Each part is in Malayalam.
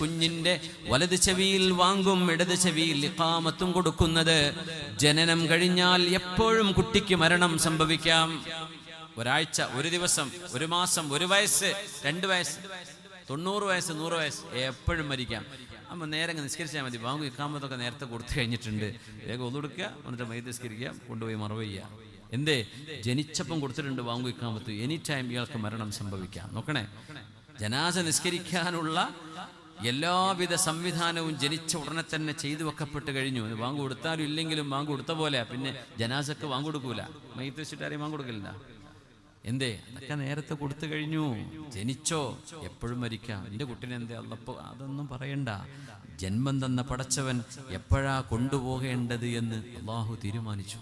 കുഞ്ഞിന്റെ വലത് ചെവിയിൽ വാങ്ങും, ഇടത് ചെവിയിൽ ഇഖാമത്തും കൊടുക്കുന്നത്. ജനനം കഴിഞ്ഞാൽ എപ്പോഴും കുട്ടിക്ക് മരണം സംഭവിക്കാം. ഒരാഴ്ച, ഒരു ദിവസം, ഒരു മാസം, ഒരു വയസ്സ്, 2 വയസ്സ്, 90 വയസ്സ്, 100 വയസ്സ്, എപ്പോഴും മരിക്കാം. അപ്പോൾ നേരെ നിസ്കരിച്ചാൽ മതി. വാങ്ങും ഇഖാമത്തൊക്കെ നേരത്തെ കൊടുത്തു കഴിഞ്ഞിട്ടുണ്ട്. വേഗം ഒതുടുക്കുക, എന്നിട്ട് മയ്യിത്ത് നിസ്കരിക്കുക, കൊണ്ടുപോയി മറവ് ചെയ്യുക. എന്തേ? ജനിച്ചപ്പം കൊടുത്തിട്ടുണ്ട് വാങ്ങും ഇഖാമത്ത്. എനി ടൈം ഇയാൾക്ക് മരണം സംഭവിക്കാം. നോക്കണേ, ജനാസ നിസ്കരിക്കാനുള്ള എല്ലാവിധ സംവിധാനവും ജനിച്ച ഉടനെ തന്നെ ചെയ്തു വെക്കപ്പെട്ട് കഴിഞ്ഞു. വാങ്ങ് കൊടുത്താലും ഇല്ലെങ്കിലും വാങ്ങ് കൊടുത്ത പോലെ. പിന്നെ ജനാസക്ക് വാങ്ങ് കൊടുക്കൂല, മയ്യിത്ത് വെച്ചിട്ട് ആരെയും വാങ്ങ് കൊടുക്കില്ല. എന്തേ? അതൊക്കെ നേരത്തെ കൊടുത്തു കഴിഞ്ഞു. ജനിച്ചോ, എപ്പോഴും മരിക്കാം. എൻ്റെ കുട്ടീനെ എന്തേ അള്ളപ്പോ? അതൊന്നും പറയണ്ട. ജന്മം തന്ന പടച്ചവൻ എപ്പോഴാ കൊണ്ടുപോകേണ്ടത് എന്ന് അള്ളാഹു തീരുമാനിച്ചു.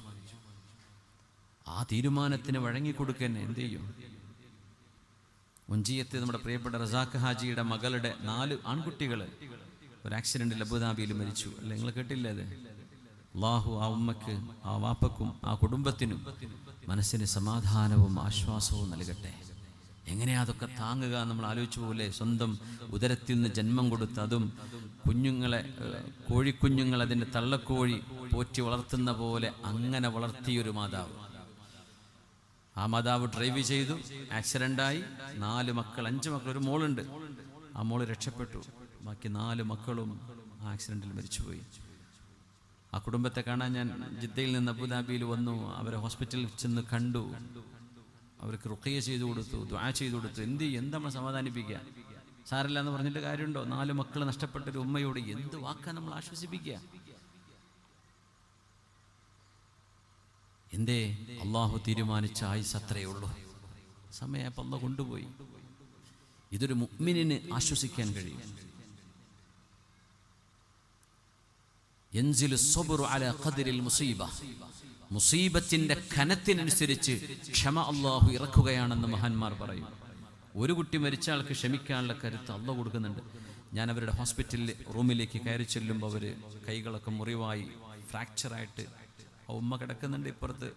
ആ തീരുമാനത്തിന് വഴങ്ങിക്കൊടുക്കാൻ എന്ത് ചെയ്യും? മുഞ്ചിയത്ത് നമ്മുടെ പ്രിയപ്പെട്ട റസാഖ് ഹാജിയുടെ മകളുടെ 4 ആൺകുട്ടികൾ ഒരു ആക്സിഡന്റിൽ അബുദാബിയിൽ മരിച്ചു. അല്ലെ, നിങ്ങൾ കേട്ടില്ലേ അത്? അള്ളാഹു ആ ഉമ്മക്ക്, ആ വാപ്പക്കും, ആ കുടുംബത്തിനും മനസ്സിന് സമാധാനവും ആശ്വാസവും നൽകട്ടെ. എങ്ങനെയാ അതൊക്കെ താങ്ങുക? നമ്മൾ ആലോചിച്ചു പോലെ. സ്വന്തം ഉദരത്തിൽ നിന്ന് ജന്മം കൊടുത്ത്, അതും കുഞ്ഞുങ്ങളെ, കോഴിക്കുഞ്ഞുങ്ങൾ, അതിൻ്റെ തള്ളക്കോഴി പോറ്റി വളർത്തുന്ന പോലെ അങ്ങനെ വളർത്തിയൊരു മാതാവ്. ആ മാതാവ് ഡ്രൈവ് ചെയ്തു, ആക്സിഡൻ്റായി. 4 മക്കൾ, 5 മക്കൾ, ഒരു മോളുണ്ട്. ആ മോള് രക്ഷപ്പെട്ടു. ബാക്കി 4 മക്കളും ആ ആക്സിഡൻറ്റിൽ മരിച്ചുപോയി. ആ കുടുംബത്തെ കാണാൻ ഞാൻ ജിദ്ദയിൽ നിന്ന് അബുദാബിയിൽ വന്നു. അവരെ ഹോസ്പിറ്റലിൽ ചെന്ന് കണ്ടു. അവർക്ക് റുഖിയ ചെയ്തു കൊടുത്തു, ദുആ ചെയ്തു കൊടുത്തു. എന്താ നമ്മൾ സമാധാനിപ്പിക്കുക? സാരില്ല എന്ന് പറഞ്ഞിട്ട് കാര്യമുണ്ടോ? 4 മക്കൾ നഷ്ടപ്പെട്ടൊരു ഉമ്മയോട് എന്ത് വാക്കാ നമ്മൾ ആശ്വസിപ്പിക്കുക? എന്തേ? അള്ളാഹു തീരുമാനിച്ച ആയുസ് അത്രയേ ഉള്ളൂ. സമയം അള്ളാഹു കൊണ്ടുപോയി. ഇതൊരു മുഅ്മിനിന് ആശ്വസിക്കാൻ കഴിയും. യൻസിലു സ്വബ്റു അലാ ഖദ്രിൽ മുസീബ. മുസീബത്തിന്റെ കനത്തിനനുസരിച്ച് ക്ഷമ അള്ളാഹു ഇറക്കുകയാണെന്ന് മഹാന്മാർ പറയും. ഒരു കുട്ടി മരിച്ച ആൾക്ക് ക്ഷമിക്കാനുള്ള കരുത്ത് അള്ളാഹു കൊടുക്കുന്നുണ്ട്. ഞാൻ അവരുടെ ഹോസ്പിറ്റലിൽ റൂമിലേക്ക് കയറി ചെല്ലുമ്പോൾ അവർ കൈകളൊക്കെ മുറിവായി, ഫ്രാക്ചറായിട്ട് ആ ഉമ്മ കിടക്കുന്നുണ്ട്. ഇപ്പുറത്ത്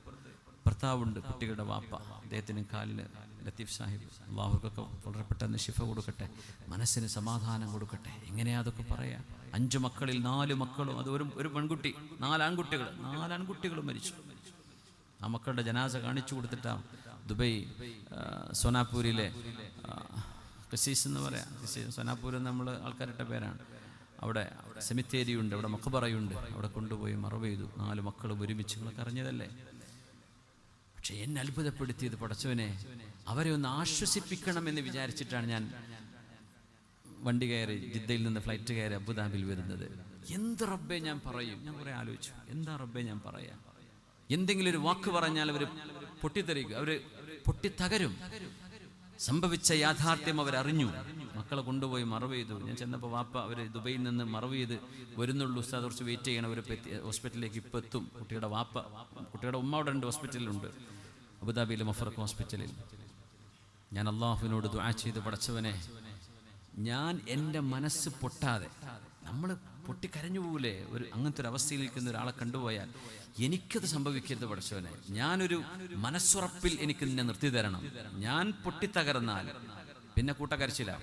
ഭർത്താവുണ്ട്, കുട്ടികളുടെ വാപ്പ. അദ്ദേഹത്തിന് കാലിന് ലത്തീഫ് സാഹിബ്, അള്ളാഹുക്കൊക്കെ വളരെ പെട്ടെന്ന് ശിഫ കൊടുക്കട്ടെ, മനസ്സിന് സമാധാനം കൊടുക്കട്ടെ. എങ്ങനെയാ അതൊക്കെ പറയാ? 5 മക്കളിൽ 4 മക്കളും, അത് ഒരു പെൺകുട്ടി, 4 ആൺകുട്ടികളും മരിച്ചു. ആ മക്കളുടെ ജനാസ കാണിച്ചു കൊടുത്തിട്ടാ ദുബൈ സോനാപൂരിലെ ഖസീസ് എന്ന് പറയാം. സോനാപൂർ നമ്മൾ ആൾക്കാരുടെ പേരാണ്. അവിടെ സെമിത്തേരിയുണ്ട്, അവിടെ മഖബറയുണ്ട്. അവിടെ കൊണ്ടുപോയി മറവ് ചെയ്തു. 4 മക്കളും ഒരുമിച്ച്. നിങ്ങളൊക്കെ അറിഞ്ഞതല്ലേ? പക്ഷെ എന്നെ അത്ഭുതപ്പെടുത്തിയത്, പടച്ചവനെ, അവരെ ഒന്ന് ആശ്വസിപ്പിക്കണമെന്ന് വിചാരിച്ചിട്ടാണ് ഞാൻ വണ്ടി കയറി, ജിദ്ദയിൽ നിന്ന് ഫ്ലൈറ്റ് കയറി അബുദാബിയിൽ വരുന്നത്. എന്ത് റബ്ബേ ഞാൻ പറയും? ഞാൻ കുറെ ആലോചിച്ചു, എന്താ റബ്ബേ ഞാൻ പറയാ? എന്തെങ്കിലും ഒരു വാക്ക് പറഞ്ഞാൽ അവർ പൊട്ടിത്തെറിക്കും, അവർ പൊട്ടിത്തകരും. സംഭവിച്ച യാഥാർത്ഥ്യം അവരറിഞ്ഞു. മക്കളെ കൊണ്ടുപോയി മറവ് ചെയ്തു. ഞാൻ ചെന്നപ്പോൾ വാപ്പ അവർ ദുബൈയിൽ നിന്ന് മറവ് ചെയ്ത് വരുന്നുള്ളൂ, ഉസ്താദ് കുറച്ച് വെയിറ്റ് ചെയ്യണം, അവർ ഹോസ്പിറ്റലിലേക്ക് ഇപ്പോൾ എത്തും. കുട്ടിയുടെ ഉമ്മ അവിടെ ഉണ്ട്, ഹോസ്പിറ്റലിലുണ്ട്, അബുദാബിയിലെ മഫറഖ് ഹോസ്പിറ്റലിൽ. ഞാൻ അള്ളാഹുവിനോട് ദുആ ചെയ്ത്, പടച്ചവനെ, ഞാൻ എൻ്റെ മനസ്സ് പൊട്ടാതെ, നമ്മൾ പൊട്ടിക്കരഞ്ഞു പോകൂലേ അങ്ങനത്തെ ഒരു അവസ്ഥയിൽ നിൽക്കുന്ന ഒരാളെ കണ്ടുപോയാൽ, എനിക്കത് സംഭവിക്കരുത് പടച്ചവനെ. ഞാനൊരു മനസ്സുറപ്പിൽ എനിക്ക് നിന്നെ നിർത്തി തരണം. ഞാൻ പൊട്ടിത്തകർന്നാൽ പിന്നെ കൂട്ടക്കരച്ചില്ല.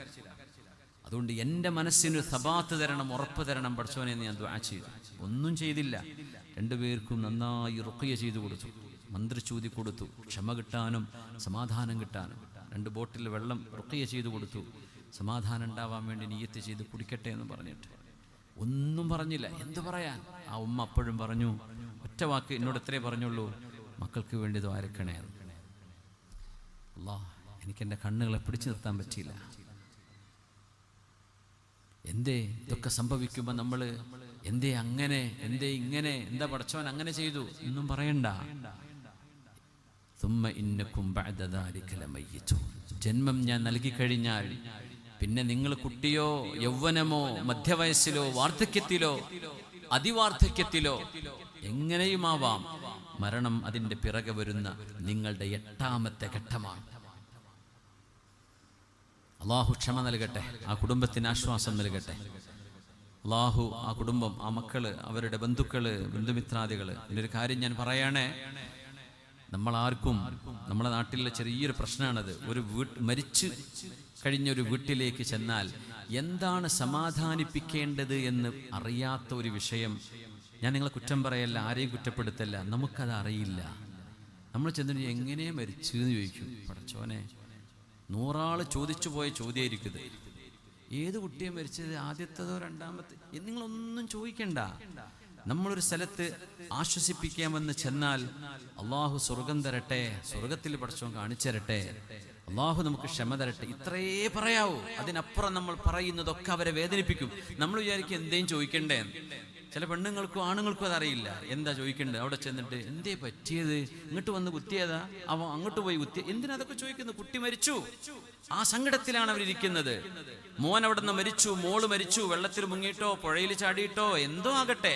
അതുകൊണ്ട് എൻ്റെ മനസ്സിന് സബാത്ത് തരണം, ഉറപ്പ് തരണം പടച്ചവനെ എന്ന് ഞാൻ ദുആ ചെയ്തു. ഒന്നും ചെയ്തില്ല. 2 പേർക്കും നന്നായി റുഖിയ ചെയ്തു കൊടുത്തു, മന്ത്രിച്ചൂതി കൊടുത്തു, ക്ഷമ കിട്ടാനും സമാധാനം കിട്ടാനും. 2 ബോട്ടിൽ വെള്ളം റുഖിയ ചെയ്തു കൊടുത്തു, സമാധാനം ഉണ്ടാവാൻ വേണ്ടി നിയ്യത്ത് ചെയ്ത് കുടിക്കട്ടെ എന്ന് പറഞ്ഞിട്ട്. ഒന്നും പറഞ്ഞില്ല. എന്ത് പറയാൻ? ആ ഉമ്മ അപ്പോഴും പറഞ്ഞു, ഒറ്റ വാക്ക് എന്നോട് എത്രേ പറഞ്ഞുള്ളൂ, മക്കൾക്ക് വേണ്ടി ദ്വാരക്കണേ. അല്ലാഹ്, എനിക്കെൻ്റെ കണ്ണുകളെ പിടിച്ചു നിർത്താൻ പറ്റിയില്ല. എന്തേ ഇതൊക്കെ സംഭവിക്കുമ്പോൾ നമ്മൾ എന്തേ അങ്ങനെ, എന്തേ ഇങ്ങനെ, എന്താ പടച്ചവൻ അങ്ങനെ ചെയ്തു എന്നും പറയണ്ട. തുമ്മ ഇന്നക്കും ബഅദ ദാലിക ലമയ്യിതൂൻ. ജന്മം ഞാൻ നൽകി കഴിഞ്ഞാൽ പിന്നെ നിങ്ങൾ കുട്ടിയോ യൗവനമോ മധ്യവയസ്സിലോ വാർദ്ധക്യത്തിലോ അതിവാർദ്ധക്യത്തിലോ എങ്ങനെയുമാവാം, മരണം അതിൻ്റെ പിറകെ വരുന്ന നിങ്ങളുടെ 8ാമത്തെ ഘട്ടമാണ്. അള്ളാഹു ക്ഷമ നൽകട്ടെ, ആ കുടുംബത്തിന് ആശ്വാസം നൽകട്ടെ. അള്ളാഹു ആ കുടുംബം, ആ മക്കള്, അവരുടെ ബന്ധുക്കള്, ബന്ധുമിത്രാദികള്. ഇതിൻ്റെ ഒരു കാര്യം ഞാൻ പറയണേ, നമ്മളാർക്കും നമ്മുടെ നാട്ടിലെ ചെറിയൊരു പ്രശ്നമാണത്. ഒരു മരിച്ചു കഴിഞ്ഞൊരു വീട്ടിലേക്ക് ചെന്നാൽ എന്താണ് സമാധാനിപ്പിക്കേണ്ടത് എന്ന് അറിയാത്ത ഒരു വിഷയം. ഞാൻ നിങ്ങളെ കുറ്റം പറയല്ല, ആരെയും കുറ്റപ്പെടുത്തല്ല, നമുക്കത് അറിയില്ല. നമ്മൾ ചെന്നിട്ട് എങ്ങനെ മരിച്ചു എന്ന് ചോദിക്കും. പടച്ചോനെ, 100 ആൾ ചോദിച്ചു പോയ ചോദ്യമായിരിക്കുന്നത്. ഏത് കുട്ടിയെ മരിച്ചത്, ആദ്യത്തേതോ രണ്ടാമത്തെ, നിങ്ങളൊന്നും ചോദിക്കണ്ട. നമ്മളൊരു സ്ഥലത്ത് ആശ്വസിപ്പിക്കാമെന്ന് ചെന്നാൽ അള്ളാഹു സ്വർഗം തരട്ടെ, സ്വർഗത്തിൽ പടച്ചോൻ കാണിച്ചു തരട്ടെ, അള്ളാഹു നമുക്ക് ക്ഷമ തരട്ടെ, ഇത്രേ പറയാവൂ. അതിനപ്പുറം നമ്മൾ പറയുന്നതൊക്കെ അവരെ വേദനിപ്പിക്കും. നമ്മൾ വിചാരിക്കും എന്തേലും ചോദിക്കണ്ടേ. ചില പെണ്ണുങ്ങൾക്കും ആണുങ്ങൾക്കും അതറിയില്ല എന്താ ചോദിക്കേണ്ടത്. അവിടെ ചെന്നിട്ട് എന്തേ പറ്റിയത്, ഇങ്ങോട്ട് വന്ന് കുത്തിയതാ, അവൻ അങ്ങോട്ട് പോയി കുത്തിയ, എന്തിനാ അതൊക്കെ ചോദിക്കുന്നത്? കുട്ടി മരിച്ചു, ആ സങ്കടത്തിലാണ് അവരിയ്ക്കുന്നത്. മോൻ അവിടെ നിന്ന് മരിച്ചു, മോള് മരിച്ചു, വെള്ളത്തിൽ മുങ്ങിയിട്ടോ പുഴയിൽ ചാടിയിട്ടോ എന്തോ ആകട്ടെ,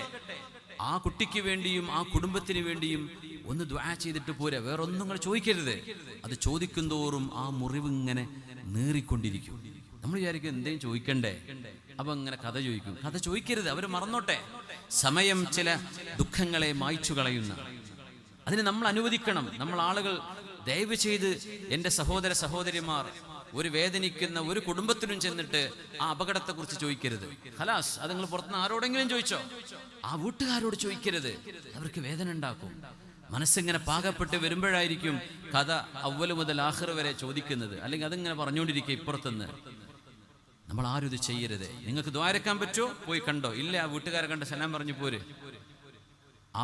ആ കുട്ടിക്ക് വേണ്ടിയും ആ കുടുംബത്തിന് വേണ്ടിയും ഒന്ന് ദുആ ചെയ്തിട്ട് പോരെ, വേറൊന്നും നിങ്ങൾ ചോദിക്കരുത്. അത് ചോദിക്കും തോറും ആ മുറിവ് ഇങ്ങനെ നീറിക്കൊണ്ടിരിക്കും. നമ്മൾ വിചാരിക്കും എന്തേലും ചോദിക്കണ്ടേ, അപ്പൊ അങ്ങനെ കഥ ചോദിക്കും. കഥ ചോദിക്കരുത്, അവർ മറന്നോട്ടെ. സമയം ചില ദുഃഖങ്ങളെ മായ്ച്ചു കളയുന്ന, അതിന് നമ്മൾ അനുവദിക്കണം. നമ്മൾ ആളുകൾ ദയവ് ചെയ്ത് എൻ്റെ സഹോദര സഹോദരിമാർ, ഒരു വേദനിക്കുന്ന ഒരു കുടുംബത്തിനും ചെന്നിട്ട് ആ അപകടത്തെക്കുറിച്ച് ചോദിക്കരുത്. ഖലാസ്, അത് നിങ്ങൾ പുറത്തുനിന്ന് ആരോടെങ്കിലും ചോദിച്ചോ, ആ വീട്ടുകാരോട് ചോദിക്കരുത്. അവർക്ക് വേദന ഉണ്ടാക്കും. മനസ്സിങ്ങനെ പാകപ്പെട്ട് വരുമ്പോഴായിരിക്കും കഥ അവ്വല് മുതൽ ആഖിർ വരെ ചോദിക്കുന്നത്. അല്ലെങ്കിൽ അതിങ്ങനെ പറഞ്ഞുകൊണ്ടിരിക്കുക ഇപ്പുറത്തുനിന്ന്. നമ്മൾ ആരും ഇത് ചെയ്യരുത്. നിങ്ങൾക്ക് ദ്വാരക്കാൻ പറ്റുമോ, പോയി കണ്ടോ, ഇല്ല ആ വീട്ടുകാരെ കണ്ട് സലാം പറഞ്ഞു പോര്.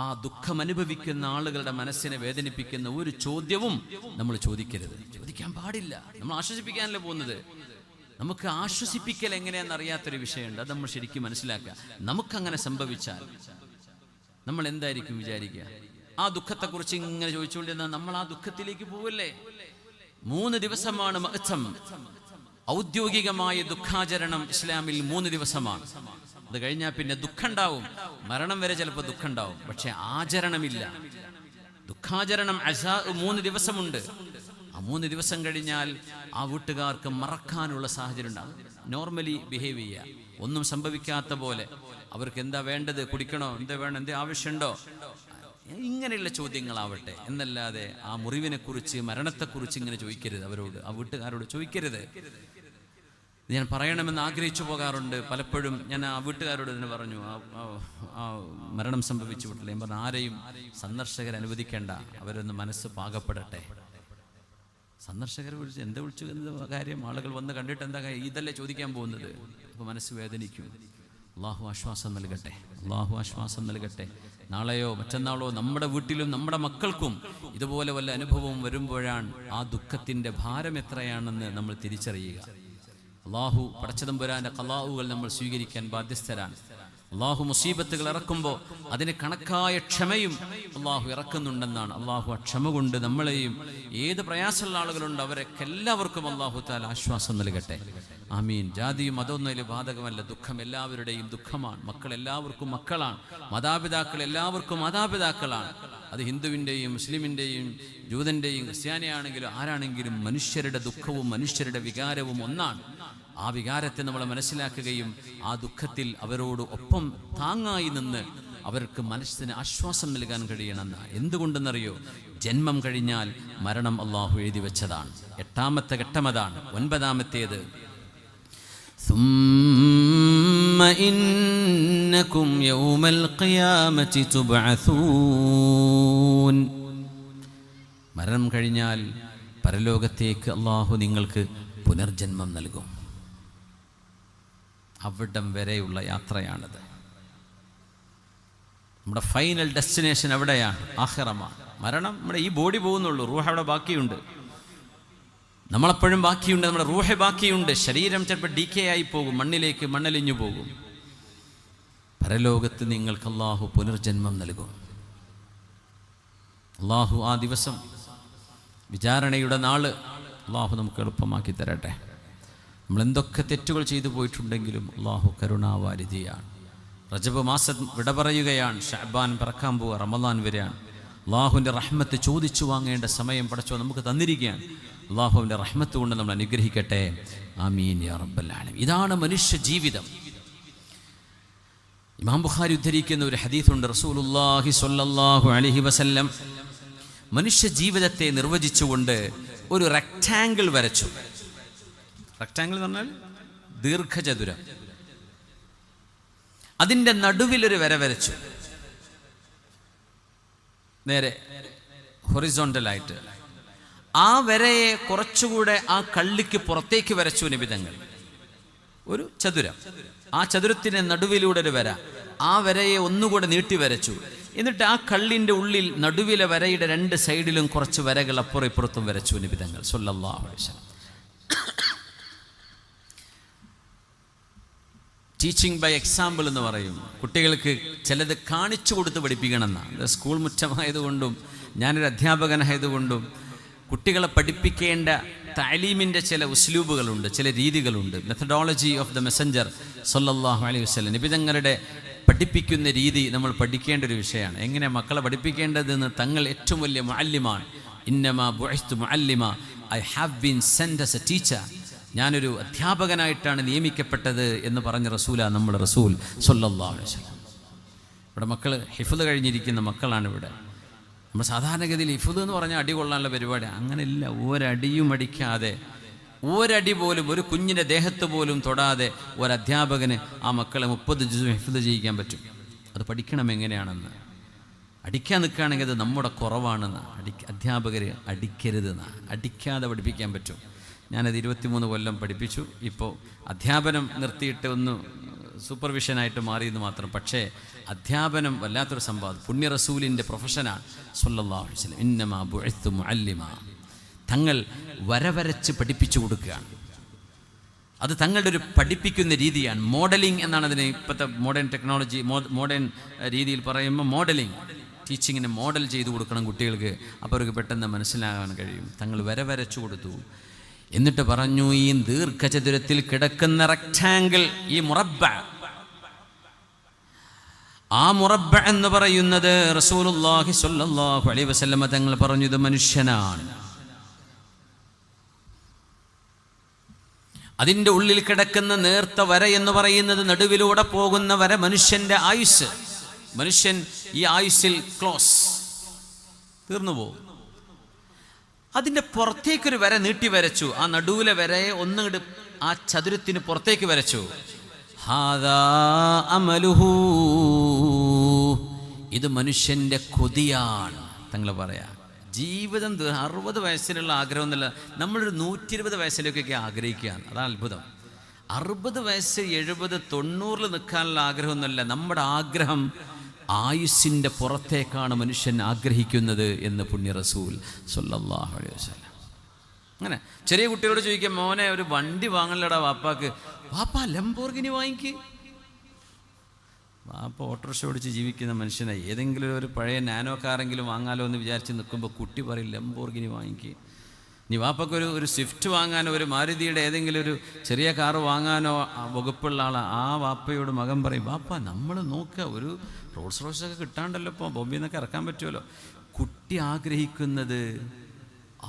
ആ ദുഃഖം അനുഭവിക്കുന്ന ആളുകളുടെ മനസ്സിനെ വേദനിപ്പിക്കുന്ന ഒരു ചോദ്യവും നമ്മൾ ചോദിക്കരുത്, ചോദിക്കാൻ പാടില്ല. നമ്മൾ ആശ്വസിപ്പിക്കാനല്ലേ പോകുന്നത്. നമുക്ക് ആശ്വസിപ്പിക്കൽ എങ്ങനെയാണെന്ന് അറിയാത്തൊരു വിഷയമുണ്ട്. അത് നമ്മൾ ശരിക്കും മനസ്സിലാക്കുക. നമുക്കങ്ങനെ സംഭവിച്ചാൽ നമ്മൾ എന്തായിരിക്കും വിചാരിക്കുക? ആ ദുഃഖത്തെക്കുറിച്ച് ഇങ്ങനെ ചോദിച്ചുകൊണ്ടിരുന്നാൽ നമ്മൾ ആ ദുഃഖത്തിലേക്ക് പോവല്ലേ. 3 ദിവസമാണ് മഅ്തം, ഔദ്യോഗികമായ ദുഃഖാചരണം ഇസ്ലാമിൽ 3 ദിവസമാണ്. അത് കഴിഞ്ഞാൽ പിന്നെ ദുഃഖം ഉണ്ടാവും, മരണം വരെ ചിലപ്പോൾ ദുഃഖം ഉണ്ടാവും, പക്ഷെ ആചരണമില്ല. ദുഃഖാചരണം 3 ദിവസമുണ്ട്. ആ 3 ദിവസം കഴിഞ്ഞാൽ ആ വീട്ടുകാർക്ക് മറക്കാനുള്ള സാഹചര്യം ഉണ്ടാകും. നോർമലി ബിഹേവ് ചെയ്യുക, ഒന്നും സംഭവിക്കാത്ത പോലെ. അവർക്ക് എന്താ വേണ്ടത്, കുടിക്കണോ, എന്താ വേണം, എന്തേ ആവശ്യമുണ്ടോ, ഇങ്ങനെയുള്ള ചോദ്യങ്ങളാവട്ടെ എന്നല്ലാതെ ആ മുറിവിനെ കുറിച്ച് മരണത്തെക്കുറിച്ച് ഇങ്ങനെ ചോദിക്കരുത്. അവരോട്, ആ വീട്ടുകാരോട് ചോദിക്കരുത്. ഞാൻ പറയണമെന്ന് ആഗ്രഹിച്ചു പോകാറുണ്ട് പലപ്പോഴും. ഞാൻ ആ വീട്ടുകാരോട് തന്നെ പറഞ്ഞു, ആ മരണം സംഭവിച്ചു വിട്ടില്ല. ഞാൻ പറഞ്ഞു, ആരെയും സന്ദർശകർ അനുവദിക്കേണ്ട, അവരൊന്ന് മനസ്സ് പാകപ്പെടട്ടെ. സന്ദർശകരെ വിളിച്ച് എന്താ വിളിച്ചു എന്ന കാര്യം, ആളുകൾ വന്ന് കണ്ടിട്ട് എന്താ കാര്യം, ഇതല്ലേ ചോദിക്കാൻ പോകുന്നത്. അപ്പോൾ മനസ്സ് വേദനിക്കും. അള്ളാഹു ആശ്വാസം നൽകട്ടെ, അള്ളാഹു ആശ്വാസം നൽകട്ടെ. നാളെയോ മറ്റന്നാളോ നമ്മുടെ വീട്ടിലും നമ്മുടെ മക്കൾക്കും ഇതുപോലെ വല്ല അനുഭവം വരുമ്പോഴാണ് ആ ദുഃഖത്തിൻ്റെ ഭാരം എത്രയാണെന്ന് നമ്മൾ തിരിച്ചറിയുക. അള്ളാഹു പടച്ചതമ്പുരാന്റെ ഖലാഉകൾ നമ്മൾ സ്വീകരിക്കാൻ ബാധ്യസ്ഥരാണ്. അള്ളാഹു മുസീബത്തുകൾ ഇറക്കുമ്പോൾ അതിന് കണക്കായ ക്ഷമയും അള്ളാഹു ഇറക്കുന്നുണ്ടെന്നാണ്. അള്ളാഹു ആ ക്ഷമ കൊണ്ട് നമ്മളെയും, ഏത് പ്രയാസമുള്ള ആളുകളുണ്ട് അവരൊക്കെ എല്ലാവർക്കും അള്ളാഹു തആല ആശ്വാസം നൽകട്ടെ. ആമീൻ. ജാതിയും മതമൊന്നും അതിൽ ബാധകമല്ല. ദുഃഖം എല്ലാവരുടെയും ദുഃഖമാണ്. മക്കൾ എല്ലാവർക്കും മക്കളാണ്. മാതാപിതാക്കൾ എല്ലാവർക്കും മാതാപിതാക്കളാണ്. അത് ഹിന്ദുവിൻ്റെയും മുസ്ലിമിൻ്റെയും ജൂതൻ്റെയും ക്രിസ്ത്യാനിയാണെങ്കിലും ആരാണെങ്കിലും മനുഷ്യരുടെ ദുഃഖവും മനുഷ്യരുടെ വികാരവും ഒന്നാണ്. ആ വികാരത്തെ നമ്മൾ മനസ്സിലാക്കുകയും ആ ദുഃഖത്തിൽ അവരോട് ഒപ്പം താങ്ങായി നിന്ന് അവർക്ക് മനസ്സിന് ആശ്വാസം നൽകാൻ കഴിയണമെന്ന്. എന്തുകൊണ്ടെന്നറിയോ? ജന്മം കഴിഞ്ഞാൽ മരണം അള്ളാഹു എഴുതി വെച്ചതാണ്. 8ാമത്തെ ഘട്ടം അതാണ്. 9ാമത്തേത് ثم إنكم يوم القيامة تبعثون. മരണം കഴിഞ്ഞാൽ പരലോകത്തേക്ക് അള്ളാഹു നിങ്ങൾക്ക് പുനർജന്മം നൽകും. അവിടം വരെയുള്ള യാത്രയാണത്. നമ്മുടെ ഫൈനൽ ഡെസ്റ്റിനേഷൻ എവിടെയാണ്? ആഖിറമാണ്. മരണം, നമ്മുടെ ഈ ബോഡി പോകുന്നുള്ളൂ, റൂഹ് അവിടെ ബാക്കിയുണ്ട്. നമ്മളെപ്പോഴും ബാക്കിയുണ്ട്, നമ്മുടെ റൂഹ് ബാക്കിയുണ്ട്. ശരീരം ചിലപ്പോൾ ഡീക്കേ ആയി പോകും, മണ്ണിലേക്ക് മണ്ണലിഞ്ഞു പോകും. പരലോകത്ത് നിങ്ങൾക്ക് അള്ളാഹു പുനർജന്മം നൽകും. അള്ളാഹു ആ ദിവസം, വിചാരണയുടെ നാള് അള്ളാഹു നമുക്ക് എളുപ്പമാക്കി തരട്ടെ. നമ്മൾ എന്തൊക്കെ തെറ്റുകൾ ചെയ്തു പോയിട്ടുണ്ടെങ്കിലും അള്ളാഹു കരുണാവാരിധിയാണ്. റജബ് മാസം വിട പറയുകയാണ്, ഷഅബാൻ പിറക്കാൻ പോവുക, റമദാൻ വരെയാണ്. അള്ളാഹുവിൻ്റെ റഹ്മത്ത് ചോദിച്ചു വാങ്ങേണ്ട സമയം പടച്ചോ നമുക്ക് തന്നിരിക്കുകയാണ്. അള്ളാഹുവിൻ്റെ റഹ്മത്ത് കൊണ്ട് നമ്മൾ അനുഗ്രഹിക്കട്ടെ. ആമീൻ യാ റബ്ബൽ ആലമീൻ. ഇതാണ് മനുഷ്യ ജീവിതം. ഇമാം ബുഖാരി ഉദ്ധരിക്കുന്ന ഒരു ഹദീസുണ്ട്. റസൂലുള്ളാഹി സ്വല്ലല്ലാഹു അലൈഹി വസല്ലം മനുഷ്യ ജീവിതത്തെ നിർവചിച്ചുകൊണ്ട് ഒരു റെക്റ്റാങ്കിൾ വരച്ചു. റെക്റ്റാങ്കിൾ എന്ന് പറഞ്ഞാൽ ദീർഘചതുരം. അതിൻ്റെ നടുവിലൊരു വര വരച്ചു, നേരെ ഹൊറിസോണ്ടലായിട്ട്. ആ വരയെ കുറച്ചുകൂടെ ആ കള്ളിക്ക് പുറത്തേക്ക് വരച്ചു നിബിതങ്ങൾ. ഒരു ചതുരം, ആ ചതുരത്തിന് നടുവിലൂടെ ഒരു വര, ആ വരയെ ഒന്നുകൂടെ നീട്ടി വരച്ചു. എന്നിട്ട് ആ കള്ളിൻ്റെ ഉള്ളിൽ നടുവിലെ വരയുടെ 2 സൈഡിലും കുറച്ച് വരകൾ അപ്പുറം ഇപ്പുറത്തും വരച്ചു നിബിതങ്ങൾ സ്വല്ലല്ലാഹു അലൈഹി വസല്ലം. ടീച്ചിങ് ബൈ എക്സാമ്പിൾ എന്ന് പറയും. കുട്ടികൾക്ക് ചിലത് കാണിച്ചു കൊടുത്ത് പഠിപ്പിക്കണം എന്നാണ്. സ്കൂൾ മുറ്റമായതുകൊണ്ടും ഞാനൊരു അധ്യാപകനായതുകൊണ്ടും കുട്ടികളെ പഠിപ്പിക്കേണ്ട തഅലീമിൻ്റെ ചില ഉസ്ലൂബുകളുണ്ട്, ചില രീതികളുണ്ട്. മെത്തഡോളജി ഓഫ് ദ മെസ്സഞ്ചർ സല്ലല്ലാഹു അലൈഹി വസല്ലം, നബി തങ്ങളുടെ പഠിപ്പിക്കുന്ന രീതി നമ്മൾ പഠിക്കേണ്ട ഒരു വിഷയമാണ്. എങ്ങനെ മക്കളെ പഠിപ്പിക്കേണ്ടതെന്ന് തങ്ങൾ ഏറ്റവും വലിയ മുഅല്ലിമാണ്. ഇന്നമാ ബുഇസ്തു മുഅല്ലിമ, I have been send as a teacher, ഞാനൊരു അധ്യാപകനായിട്ടാണ് നിയമിക്കപ്പെട്ടത് എന്ന് പറഞ്ഞ റസൂലാണ് നമ്മുടെ റസൂൽ സല്ലല്ലാഹു അലൈഹി വസല്ലം. ഇവിടെ മക്കൾ ഹിഫ്ള് കഴിഞ്ഞിരിക്കുന്ന മക്കളാണ്. ഇവിടെ നമ്മൾ സാധാരണഗതിയിൽ ഹിഫ്ള് എന്ന് പറഞ്ഞാൽ അടി കൊള്ളാനുള്ള പരിപാടി അങ്ങനെയില്ല. ഒരടിയും അടിക്കാതെ, ഒരടി പോലും ഒരു കുഞ്ഞിൻ്റെ ദേഹത്ത് പോലും തൊടാതെ ഒരധ്യാപകന് ആ മക്കളെ 30 ജുസ് ഹിഫ്ള് ചെയ്യിക്കാൻ പറ്റും. അത് പഠിക്കണം എങ്ങനെയാണെന്ന്. അടിക്കാൻ നിൽക്കുകയാണെങ്കിൽ അത് നമ്മുടെ കുറവാണെന്ന്. അധ്യാപകർ അടിക്കരുതെന്ന്, അടിക്കാതെ പഠിപ്പിക്കാൻ പറ്റും. ഞാനത് 23 കൊല്ലം പഠിപ്പിച്ചു. ഇപ്പോൾ അധ്യാപനം നിർത്തിയിട്ട് ഒന്ന് സൂപ്പർവിഷനായിട്ട് മാറിയെന്ന് മാത്രം. പക്ഷേ അധ്യാപനം വല്ലാത്തൊരു സംഭവം. പുണ്യ റസൂലിൻ്റെ പ്രൊഫഷനാണ് സല്ലല്ലാഹു അലൈഹി വസല്ലം. ഇന്നമാ ബുഇസ്തു മുഅല്ലിമ, തങ്ങൾ വരവരച്ച് പഠിപ്പിച്ചു കൊടുക്കുകയാണ്. അത് തങ്ങളുടെ ഒരു പഠിപ്പിക്കുന്ന രീതിയാണ്. മോഡലിംഗ് എന്നാണ് അതിന് ഇപ്പോഴത്തെ മോഡേൺ ടെക്നോളജി, മോഡേൺ രീതിയിൽ പറയുമ്പോൾ മോഡലിംഗ്, ടീച്ചിങ്ങിനെ മോഡൽ ചെയ്തു കൊടുക്കണം കുട്ടികൾക്ക്. അപ്പോൾ അവർക്ക് പെട്ടെന്ന് മനസ്സിലാകാൻ കഴിയും. തങ്ങൾ വരവരച്ചു കൊടുത്തു. എന്നിട്ട് പറഞ്ഞു, ഈ ദീർഘചതുരത്തിൽ കിടക്കുന്ന റെക്റ്റാങ്കിൾ, ഈ മുറബ്ബ, ആ മുറബ്ബ എന്ന് പറയുന്നത് റസൂലുള്ളാഹി സ്വല്ലല്ലാഹു അലൈഹി വസല്ലം തങ്ങൾ പറഞ്ഞു ഇത് മനുഷ്യനാണ്. അതിൻ്റെ ഉള്ളിൽ കിടക്കുന്ന നേർത്ത വര എന്ന് പറയുന്നത്, നടുവിലൂടെ പോകുന്ന വര മനുഷ്യൻ്റെ ആയുസ്. മനുഷ്യൻ ഈ ആയുസ്സിൽ ക്ലോസ് തീർന്നു പോകും. അതിൻ്റെ പുറത്തേക്കൊരു വര നീട്ടി വരച്ചു. ആ നടുവിലെ വരയെ ഒന്നുകിട്ട് ആ ചതുരത്തിന് പുറത്തേക്ക് വരച്ചു. ഹാദാ അമലുഹു, ഇത് മനുഷ്യൻ്റെ കൊതിയാണ്. തങ്ങൾ പറയാ, ജീവിതം 60 വയസ്സിലുള്ള ആഗ്രഹം എന്നല്ല, നമ്മളൊരു 120 വയസ്സിലേക്കൊക്കെ ആഗ്രഹിക്കുകയാണ്. അതാണ് അത്ഭുതം. 60 വയസ്സ് 70 90 നിൽക്കാനുള്ള ആഗ്രഹം എന്നല്ല, നമ്മുടെ ആഗ്രഹം ആയുസ്സിൻ്റെ പുറത്തേക്കാണ് മനുഷ്യൻ ആഗ്രഹിക്കുന്നത് എന്ന് പുണ്യ റസൂൽ സല്ലല്ലാഹു അലൈഹി വസല്ലം. അങ്ങനെ ചെറിയ കുട്ടികളോട് ചോദിക്കാം, മോനെ ഒരു വണ്ടി വാങ്ങലടാ വാപ്പാക്ക്. വാപ്പാ ലംബോർഗിനി വാങ്ങിക്ക്. വാപ്പ ഓട്ടോറിക്ഷ ഓടിച്ച് ജീവിക്കുന്ന മനുഷ്യനായി. ഏതെങ്കിലും ഒരു പഴയ നാനോ കാറെങ്കിലും വാങ്ങാലോ എന്ന് വിചാരിച്ച് നിൽക്കുമ്പോൾ കുട്ടി പറയും ലംബോർഗിനി വാങ്ങിക്ക്. നീ വാപ്പക്കൊരു സ്വിഫ്റ്റ് വാങ്ങാനോ ഒരു മാരുതിയുടെ ഏതെങ്കിലും ഒരു ചെറിയ കാറ് വാങ്ങാനോ വകുപ്പുള്ള ആളാണ്. ആ വാപ്പയോട് മകൻ പറയും, വാപ്പ നമ്മൾ നോക്കുക, ഒരു റോൾസ് റോയ്സൊക്കെ കിട്ടാണ്ടല്ലോ, ഇപ്പോൾ ബോംബെയിൽ നിന്നൊക്കെ ഇറക്കാൻ പറ്റുമല്ലോ. കുട്ടി ആഗ്രഹിക്കുന്നത്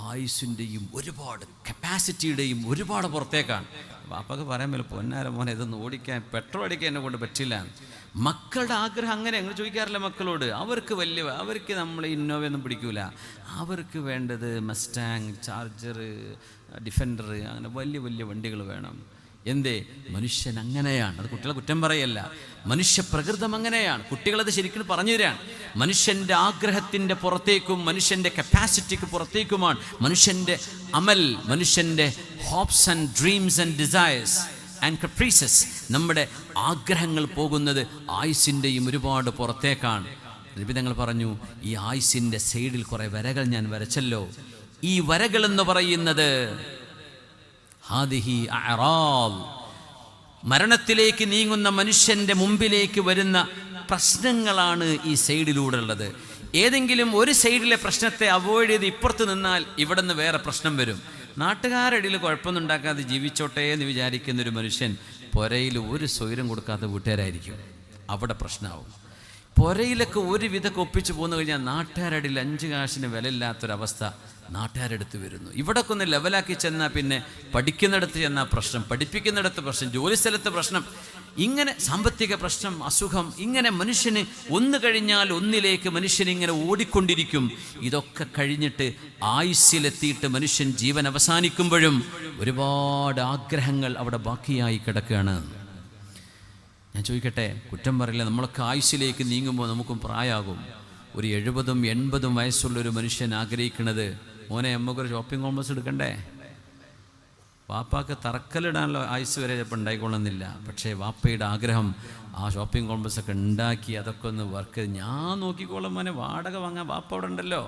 ആയുസ്സിൻ്റെയും ഒരുപാട് കപ്പാസിറ്റിയുടെയും ഒരുപാട് പുറത്തേക്കാണ്. വാപ്പക്ക് പറയാൻ പറ്റില്ല, പൊന്നാര മോനെ ഇതൊന്ന് ഓടിക്കാൻ, പെട്രോൾ അടിക്കാൻ എന്നെ കൊണ്ട് പറ്റില്ല. മക്കളുടെ ആഗ്രഹം അങ്ങനെ ഞങ്ങൾ ചോദിക്കാറില്ല മക്കളോട്. അവർക്ക് നമ്മൾ ഇന്നോവയൊന്നും പിടിക്കൂല. അവർക്ക് വേണ്ടത് മസ്റ്റാങ്, ചാർജർ, ഡിഫൻഡർ, അങ്ങനെ വലിയ വലിയ വണ്ടികൾ വേണം. എന്തേ? മനുഷ്യൻ അങ്ങനെയാണ്. അത് കുട്ടികളെ കുറ്റം പറയല്ല, മനുഷ്യ പ്രകൃതം അങ്ങനെയാണ്. കുട്ടികളത് ശരിക്കും പറഞ്ഞു തരാണ്. മനുഷ്യൻ്റെ ആഗ്രഹത്തിൻ്റെ പുറത്തേക്കും മനുഷ്യൻ്റെ കപ്പാസിറ്റിക്ക് പുറത്തേക്കുമാണ് മനുഷ്യൻ്റെ അമൽ, മനുഷ്യൻ്റെ hopes and dreams and desires and caprices. നമ്മുടെ ആഗ്രഹങ്ങൾ പോകുന്നത് ആയുസ്സിൻ്റെയും ഒരുപാട് പുറത്തേക്കാണ്. നബി തങ്ങൾ പറഞ്ഞു, ഈ ആയുസ്സിൻ്റെ സൈഡിൽ കുറേ വരകൾ ഞാൻ വരച്ചല്ലോ. ഈ വരകൾ എന്ന് പറയുന്നത് ഹാദിഹി അഅറാദ്, മരണത്തിലേക്ക് നീങ്ങുന്ന മനുഷ്യൻ്റെ മുമ്പിലേക്ക് വരുന്ന പ്രശ്നങ്ങളാണ് ഈ സൈഡിലൂടെ ഉള്ളത്. ഏതെങ്കിലും ഒരു സൈഡിലെ പ്രശ്നത്തെ അവോയ്ഡ് ചെയ്ത് ഇപ്പുറത്ത് നിന്നാൽ ഇവിടെ നിന്ന് വേറെ പ്രശ്നം വരും. നാട്ടുകാരിടയിൽ കുഴപ്പമൊന്നും ഉണ്ടാക്കാതെ ജീവിച്ചോട്ടെ എന്ന് വിചാരിക്കുന്നൊരു മനുഷ്യൻ പുരയിൽ ഒരു സ്വൈരം കൊടുക്കാത്ത വീട്ടുകാരായിരിക്കും. അവിടെ പ്രശ്നമാവും. പുരയിലൊക്കെ ഒരു വിധമൊക്കെ ഒപ്പിച്ച് പോന്നു കഴിഞ്ഞാൽ നാട്ടുകാരടിയിൽ 5 കാശിന് വിലയില്ലാത്തൊരവസ്ഥ നാട്ടുകാരെടുത്ത് വരുന്നു. ഇവിടൊക്കെ ഒന്ന് ലെവലാക്കി ചെന്നാൽ പിന്നെ പഠിക്കുന്നിടത്ത് ചെന്നാൽ പ്രശ്നം, പഠിപ്പിക്കുന്നിടത്ത് പ്രശ്നം, ജോലി സ്ഥലത്ത് പ്രശ്നം, ഇങ്ങനെ സാമ്പത്തിക പ്രശ്നം, അസുഖം, ഇങ്ങനെ മനുഷ്യന് ഒന്ന് കഴിഞ്ഞാൽ ഒന്നിലേക്ക് മനുഷ്യനിങ്ങനെ ഓടിക്കൊണ്ടിരിക്കും. ഇതൊക്കെ കഴിഞ്ഞിട്ട് ആയുസ്സിലെത്തിയിട്ട് മനുഷ്യൻ ജീവൻ അവസാനിക്കുമ്പോഴും ഒരുപാട് ആഗ്രഹങ്ങൾ അവിടെ ബാക്കിയായി കിടക്കുകയാണ്. ഞാൻ ചോദിക്കട്ടെ, കുറ്റം പറയില്ല, നമ്മളൊക്കെ ആയുസ്സിലേക്ക് നീങ്ങുമ്പോൾ നമുക്കും പ്രായമാകും. ഒരു 70-80 വയസ്സുള്ളൊരു മനുഷ്യൻ ആഗ്രഹിക്കുന്നത്, മോനെ നമുക്കൊരു ഷോപ്പിംഗ് കോംപ്ലക്സ് എടുക്കണ്ടേ? വാപ്പാക്ക് തറക്കല്ലിടാനുള്ള ആയുസ് വരെ ചിലപ്പോൾ ഉണ്ടായിക്കൊള്ളുന്നില്ല. പക്ഷേ വാപ്പയുടെ ആഗ്രഹം ആ ഷോപ്പിംഗ് കോംപ്ലക്സ് ഒക്കെ ഉണ്ടാക്കി അതൊക്കെ ഒന്ന് വർക്ക് ഞാൻ നോക്കിക്കോളും, മോനെ വാടക വാങ്ങാൻ വാപ്പ അവിടെ ഉണ്ടല്ലോ.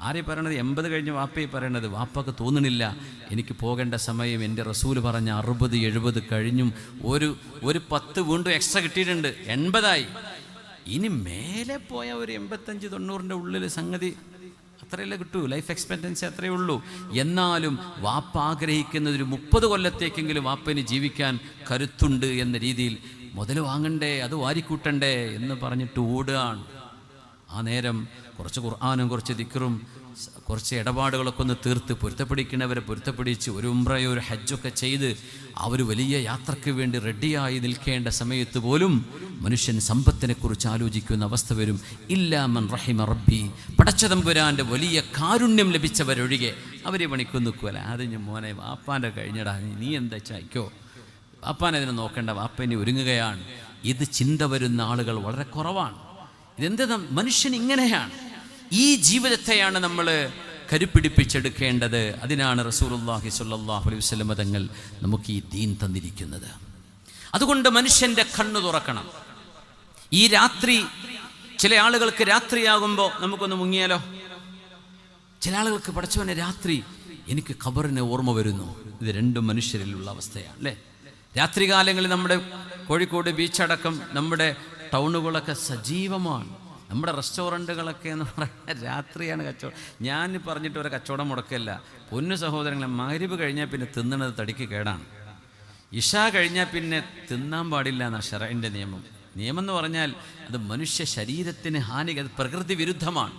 ആരെയും പറയണത് 80 കഴിഞ്ഞ് വാപ്പയെ പറയണത്? വാപ്പക്ക് തോന്നണില്ല എനിക്ക് പോകേണ്ട സമയം എൻ്റെ റസൂല് പറഞ്ഞ 60-70 കഴിഞ്ഞും ഒരു 10 വീണ്ടും എക്സ്ട്രാ കിട്ടിയിട്ടുണ്ട്, 80ആയി. ഇനി മേലെ പോയ ഒരു 85-90ൻ്റെ ഉള്ളിൽ സംഗതി അത്രയല്ലേ കിട്ടൂ, ലൈഫ് എക്സ്പെക്റ്റൻസി അത്രയേ ഉള്ളൂ. എന്നാലും വാപ്പ ആഗ്രഹിക്കുന്നത് ഒരു 30 കൊല്ലത്തേക്കെങ്കിലും വാപ്പന് ജീവിക്കാൻ കരുത്തുണ്ട് എന്ന രീതിയിൽ മുതൽ വാങ്ങണ്ടേ, അത് വാരിക്കൂട്ടണ്ടേ എന്ന് പറഞ്ഞിട്ട് ഓടുകയാണ്. ആ നേരം കുറച്ച് ഖുർആനും കുറച്ച് ദിക്റും കുറച്ച് ഇടപാടുകളൊക്കെ ഒന്ന് തീർത്ത് പൊരുത്തപ്പിടിക്കുന്നവരെ പൊരുത്തപ്പിടിച്ച് ഒരു ഉംറയോ ഒരു ഹജ്ജൊക്കെ ചെയ്ത് ആ ഒരു വലിയ യാത്രയ്ക്ക് വേണ്ടി റെഡിയായി നിൽക്കേണ്ട സമയത്ത് പോലും മനുഷ്യൻ സമ്പത്തിനെക്കുറിച്ച് ആലോചിക്കുന്ന അവസ്ഥ വരും. ഇല്ലാ മൻ റഹിമ റബ്ബി, പടച്ചതമ്പുരാൻ്റെ വലിയ കാരുണ്യം ലഭിച്ചവരൊഴികെ അവരെ പണിക്കൊന്നും നിൽക്കുമല്ല. അത് ഞാൻ മോനെ വാപ്പാൻ്റെ കഴിഞ്ഞടാ, നീ എന്താ ചായ്ക്കോ, വാപ്പാനതിനെ നോക്കേണ്ട, വാപ്പനെ ഒരുങ്ങുകയാണ്. ഇത് ചിന്ത വരുന്ന ആളുകൾ വളരെ കുറവാണ്. ഇതെന്താ, മനുഷ്യൻ ഇങ്ങനെയാണ്. ഈ ജീവിതത്തെയാണ് നമ്മൾ കരുപ്പിടിപ്പിച്ചെടുക്കേണ്ടത്. അതിനാണ് റസൂലുള്ളാഹി സ്വല്ലല്ലാഹു അലൈഹി വസല്ലം തങ്ങൾ നമുക്ക് ഈ ദീൻ തന്നിരിക്കുന്നത്. അതുകൊണ്ട് മനുഷ്യൻ്റെ കണ്ണു തുറക്കണം. ഈ രാത്രി, ചില ആളുകൾക്ക് രാത്രിയാകുമ്പോൾ നമുക്കൊന്ന് മുങ്ങിയാലോ? ചില ആളുകൾക്ക് പടച്ചവനെ രാത്രി എനിക്ക് ഖബറിനെ ഓർമ്മ വരുന്നു. ഇത് രണ്ടും മനുഷ്യരിലുള്ള അവസ്ഥയാണ് അല്ലേ? രാത്രികാലങ്ങളിൽ നമ്മുടെ കോഴിക്കോട് ബീച്ചടക്കം നമ്മുടെ ടൗണുകളൊക്കെ സജീവമാണ്. നമ്മുടെ റെസ്റ്റോറൻറ്റുകളൊക്കെ എന്ന് പറയുന്നത് രാത്രിയാണ് കച്ചവടം. ഞാൻ പറഞ്ഞിട്ട് ഒരു കച്ചവടം മുടക്കല്ല. പൊന്നു സഹോദരങ്ങളെ, മഗ്‌രിബ് കഴിഞ്ഞാൽ പിന്നെ തിന്നണത് തടിക്ക് കേടാണ്. ഇശാ കഴിഞ്ഞാൽ പിന്നെ തിന്നാൻ പാടില്ല എന്നാണ് ശറഈൻ്റെ നിയമം. നിയമം എന്ന് പറഞ്ഞാൽ അത് മനുഷ്യ ശരീരത്തിന് ഹാനിക, അത് പ്രകൃതി വിരുദ്ധമാണ്.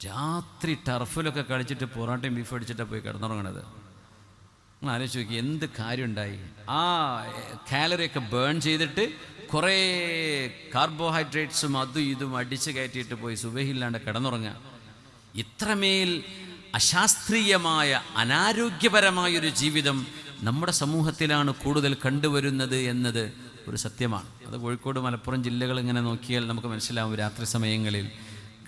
രാത്രി ടർഫിലൊക്കെ കളിച്ചിട്ട് പൊറാട്ടയും ബീഫ് അടിച്ചിട്ടാണ് പോയി കിടന്നുറങ്ങണത്. നിങ്ങൾ ആലോചിച്ച് നോക്കി, എന്ത് കാര്യം ഉണ്ടായി? ആ കാലറിയൊക്കെ ബേൺ ചെയ്തിട്ട് കുറേ കാർബോഹൈഡ്രേറ്റ്സും അതും ഇതും അടിച്ച് കയറ്റിയിട്ട് പോയി സുബഹില്ലാണ്ട് കിടന്നുറങ്ങുക. ഇത്രമേൽ അശാസ്ത്രീയമായ അനാരോഗ്യപരമായൊരു ജീവിതം നമ്മുടെ സമൂഹത്തിലാണ് കൂടുതൽ കണ്ടുവരുന്നത് എന്നത് ഒരു സത്യമാണ്. അത് കോഴിക്കോട് മലപ്പുറം ജില്ലകൾ ഇങ്ങനെ നോക്കിയാൽ നമുക്ക് മനസ്സിലാവും. രാത്രി സമയങ്ങളിൽ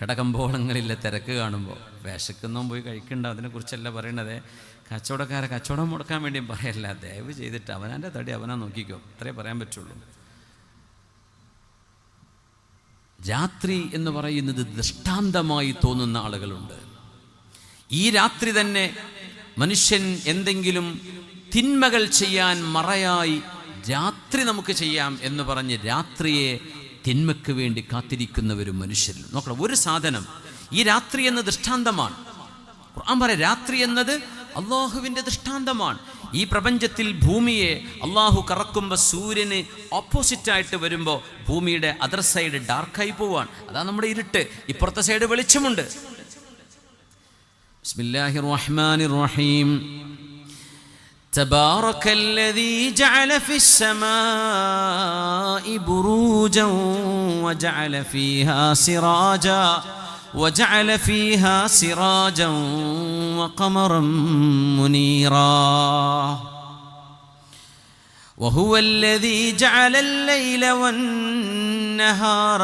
കടകമ്പോളങ്ങളിലെ തിരക്ക് കാണുമ്പോൾ വിശക്കുന്നതും പോയി കഴിക്കണ്ട, അതിനെക്കുറിച്ചല്ല പറയണത്. കച്ചവടക്കാരെ കച്ചവടം മുടക്കാൻ വേണ്ടിയും പറയല്ല. ദയവ് ചെയ്തിട്ട് അവനാൻ്റെ തടി അവനാ നോക്കിക്കോ, അത്രേ പറയാൻ പറ്റുള്ളൂ. രാത്രി എന്ന് പറയുന്നത് ദൃഷ്ടാന്തമായി തോന്നുന്ന ആളുകളുണ്ട്. ഈ രാത്രി തന്നെ മനുഷ്യൻ എന്തെങ്കിലും തിന്മകൾ ചെയ്യാൻ മറയായി രാത്രി നമുക്ക് ചെയ്യാം എന്ന് പറഞ്ഞ് രാത്രിയെ തിന്മയ്ക്ക് വേണ്ടി കാത്തിരിക്കുന്നവരും മനുഷ്യരിൽ നോക്കണം. ഒരു സാധനം, ഈ രാത്രി എന്ന ദൃഷ്ടാന്തമാണ്. ഖുർആൻ പറയാം, രാത്രി എന്നത് അള്ളാഹുവിൻ്റെ ദൃഷ്ടാന്തമാണ്. ഈ പ്രപഞ്ചത്തിൽ ഭൂമിയെ അള്ളാഹു കറക്കുമ്പോൾ സൂര്യന് ഓപ്പോസിറ്റായിട്ട് വരുമ്പോൾ ഭൂമിയുടെ അതർ സൈഡ് ഡാർക്കായി പോവാണ്. അതാണ് നമ്മുടെ ഇരുട്ട്. ഇപ്പുറത്തെ സൈഡ് വെളിച്ചമുണ്ട്. ബിസ്മില്ലാഹിർ റഹ്മാനിർ റഹീം. തബാറകല്ലദീ ജഅല ഫിസ്സമാഇ ബുറൂജൻ വജഅല ഫീഹാ സിറാജാ وجعل فيها سراجا وقمرا منيرا وهو الذي جعل الليل والنهار